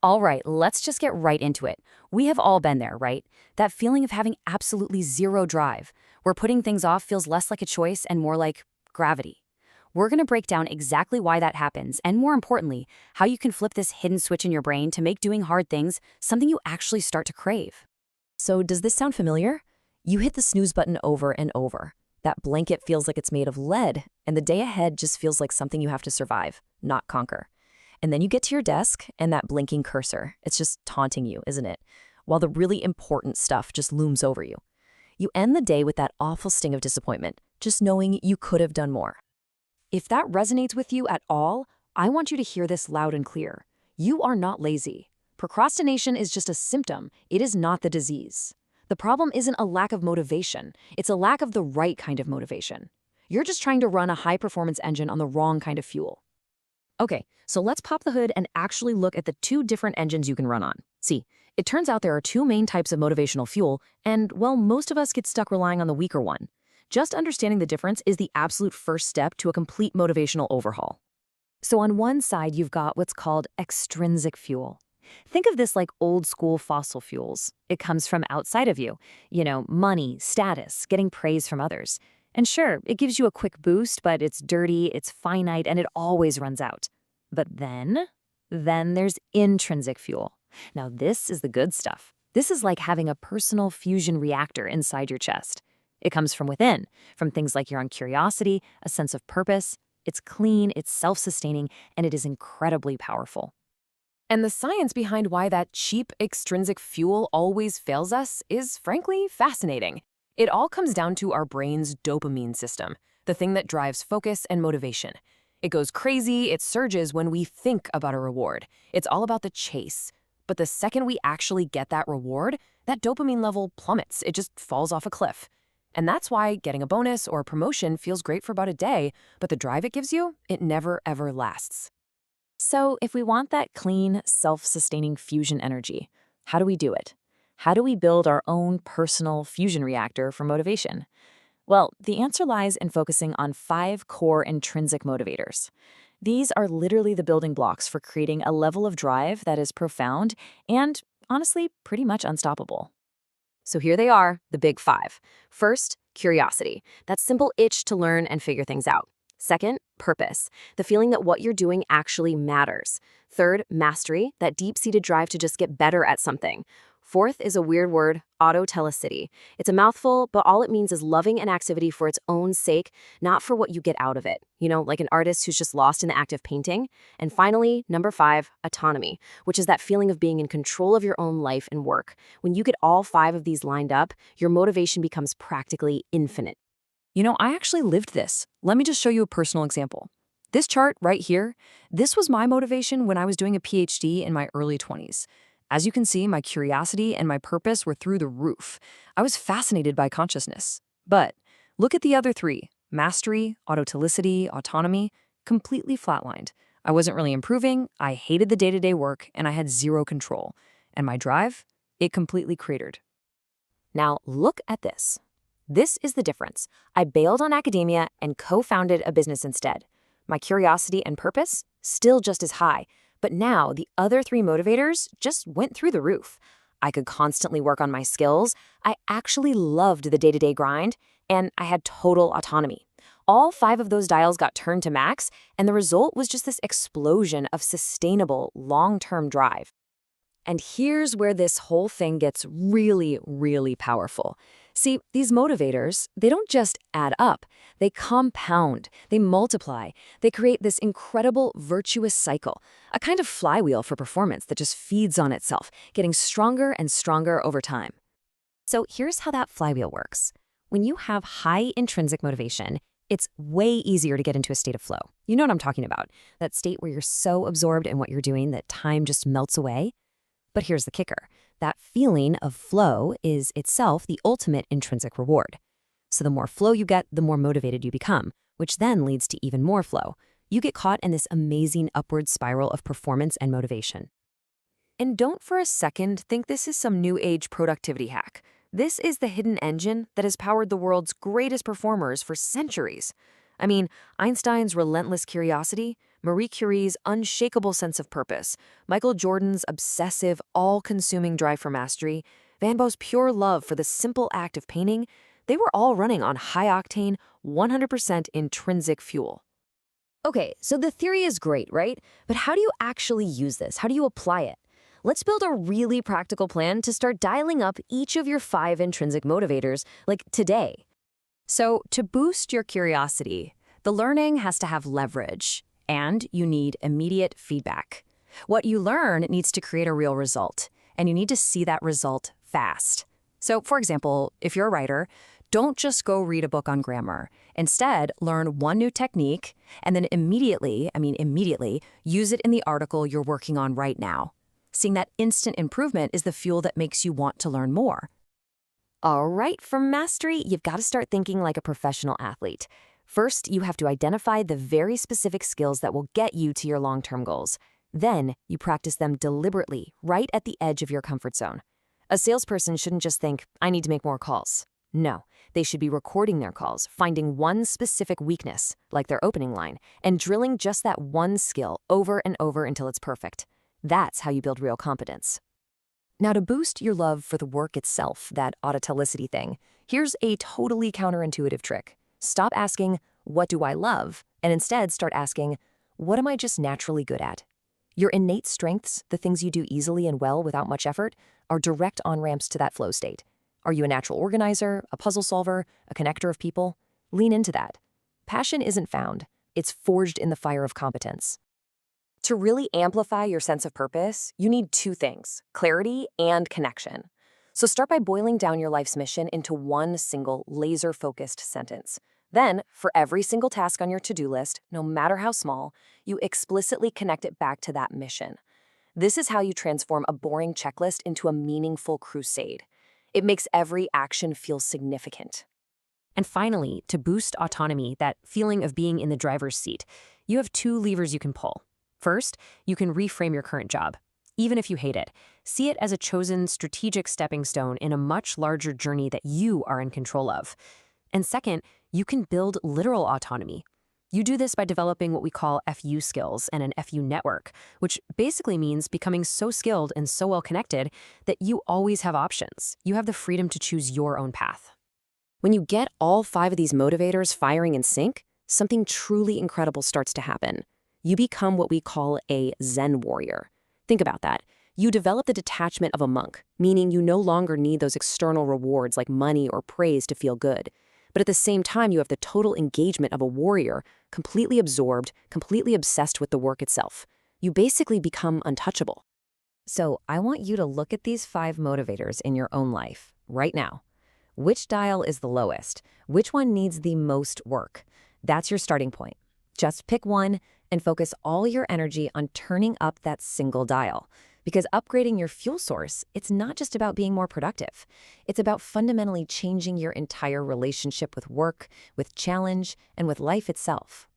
All right, let's just get right into it. We have all been there, right? That feeling of having absolutely zero drive, where putting things off feels less like a choice and more like gravity. We're going to break down exactly why that happens, and more importantly, how you can flip this hidden switch in your brain to make doing hard things something you actually start to crave. So does this sound familiar? You hit the snooze button over and over. That blanket feels like it's made of lead, and the day ahead just feels like something you have to survive, not conquer. And then you get to your desk, and that blinking cursor, it's just taunting you, isn't it? While the really important stuff just looms over you. You end the day with that awful sting of disappointment, just knowing you could have done more. If that resonates with you at all, I want you to hear this loud and clear. You are not lazy. Procrastination is just a symptom. It is not the disease. The problem isn't a lack of motivation. It's a lack of the right kind of motivation. You're just trying to run a high-performance engine on the wrong kind of fuel. Okay, so let's pop the hood and actually look at the two different engines you can run on. See, it turns out there are two main types of motivational fuel, and, well, most of us get stuck relying on the weaker one. Just understanding the difference is the absolute first step to a complete motivational overhaul. So on one side, you've got what's called extrinsic fuel. Think of this like old-school fossil fuels. It comes from outside of you. Money, status, getting praise from others. And sure, it gives you a quick boost, but it's dirty, it's finite, and it always runs out. But then there's intrinsic fuel. Now this is the good stuff. This is like having a personal fusion reactor inside your chest. It comes from within, from things like your own curiosity, a sense of purpose. It's clean, it's self-sustaining, and it is incredibly powerful. And the science behind why that cheap extrinsic fuel always fails us is, frankly, fascinating. It all comes down to our brain's dopamine system, the thing that drives focus and motivation. It goes crazy, it surges when we think about a reward. It's all about the chase. But the second we actually get that reward, that dopamine level plummets. It just falls off a cliff. And that's why getting a bonus or a promotion feels great for about a day, but the drive it gives you, it never ever lasts. So if we want that clean, self-sustaining fusion energy, how do we do it? How do we build our own personal fusion reactor for motivation? Well, the answer lies in focusing on 5 core intrinsic motivators. These are literally the building blocks for creating a level of drive that is profound and, honestly, pretty much unstoppable. So here they are, the big 5. First, curiosity, that simple itch to learn and figure things out. Second, purpose, the feeling that what you're doing actually matters. Third, mastery, that deep-seated drive to just get better at something. Fourth is a weird word, autotelicity. It's a mouthful, but all it means is loving an activity for its own sake, not for what you get out of it. Like an artist who's just lost in the act of painting. And finally, number 5, autonomy, which is that feeling of being in control of your own life and work. When you get all 5 of these lined up, your motivation becomes practically infinite. I actually lived this. Let me just show you a personal example. This chart right here, this was my motivation when I was doing a PhD in my early 20s. As you can see, my curiosity and my purpose were through the roof. I was fascinated by consciousness. But look at the other 3, mastery, autotelicity, autonomy, completely flatlined. I wasn't really improving, I hated the day-to-day work, and I had zero control. And my drive, it completely cratered. Now look at this. This is the difference. I bailed on academia and co-founded a business instead. My curiosity and purpose, still just as high. But now the other 3 motivators just went through the roof. I could constantly work on my skills. I actually loved the day-to-day grind, and I had total autonomy. All 5 of those dials got turned to max, and the result was just this explosion of sustainable, long-term drive. And here's where this whole thing gets really, really powerful. See, these motivators, they don't just add up. They compound, they multiply, they create this incredible virtuous cycle, a kind of flywheel for performance that just feeds on itself, getting stronger and stronger over time. So here's how that flywheel works. When you have high intrinsic motivation, it's way easier to get into a state of flow. You know what I'm talking about, that state where you're so absorbed in what you're doing that time just melts away. But here's the kicker. That feeling of flow is itself the ultimate intrinsic reward. So the more flow you get, the more motivated you become, which then leads to even more flow. You get caught in this amazing upward spiral of performance and motivation. And don't for a second think this is some new age productivity hack. This is the hidden engine that has powered the world's greatest performers for centuries. I mean, Einstein's relentless curiosity, Marie Curie's unshakable sense of purpose, Michael Jordan's obsessive, all-consuming drive for mastery, Van Gogh's pure love for the simple act of painting, they were all running on high-octane, 100% intrinsic fuel. Okay, so the theory is great, right? But how do you actually use this? How do you apply it? Let's build a really practical plan to start dialing up each of your 5 intrinsic motivators, like today. So, to boost your curiosity, the learning has to have leverage, and you need immediate feedback. What you learn needs to create a real result, and you need to see that result fast. So, for example, if you're a writer, don't just go read a book on grammar. Instead, learn one new technique, and then immediately, use it in the article you're working on right now. Seeing that instant improvement is the fuel that makes you want to learn more. All right, for mastery, you've got to start thinking like a professional athlete. First, you have to identify the very specific skills that will get you to your long-term goals. Then, you practice them deliberately, right at the edge of your comfort zone. A salesperson shouldn't just think, I need to make more calls. No, they should be recording their calls, finding one specific weakness, like their opening line, and drilling just that one skill over and over until it's perfect. That's how you build real competence. Now, to boost your love for the work itself, that autotelicity thing, here's a totally counterintuitive trick. Stop asking, what do I love? And instead start asking, what am I just naturally good at? Your innate strengths, the things you do easily and well without much effort, are direct on-ramps to that flow state. Are you a natural organizer, a puzzle solver, a connector of people? Lean into that. Passion isn't found. It's forged in the fire of competence. To really amplify your sense of purpose, you need 2 things, clarity and connection. So start by boiling down your life's mission into one single laser-focused sentence. Then, for every single task on your to-do list, no matter how small, you explicitly connect it back to that mission. This is how you transform a boring checklist into a meaningful crusade. It makes every action feel significant. And finally, to boost autonomy, that feeling of being in the driver's seat, you have 2 levers you can pull. First, you can reframe your current job. Even if you hate it, see it as a chosen strategic stepping stone in a much larger journey that you are in control of. And second, you can build literal autonomy. You do this by developing what we call FU skills and an FU network, which basically means becoming so skilled and so well connected that you always have options. You have the freedom to choose your own path. When you get all 5 of these motivators firing in sync, something truly incredible starts to happen. You become what we call a Zen warrior. Think about that. You develop the detachment of a monk, meaning you no longer need those external rewards like money or praise to feel good. But at the same time, you have the total engagement of a warrior, completely absorbed, completely obsessed with the work itself. You basically become untouchable. So I want you to look at these 5 motivators in your own life, right now. Which dial is the lowest? Which one needs the most work? That's your starting point. Just pick one and focus all your energy on turning up that single dial. Because upgrading your fuel source, it's not just about being more productive. It's about fundamentally changing your entire relationship with work, with challenge, and with life itself.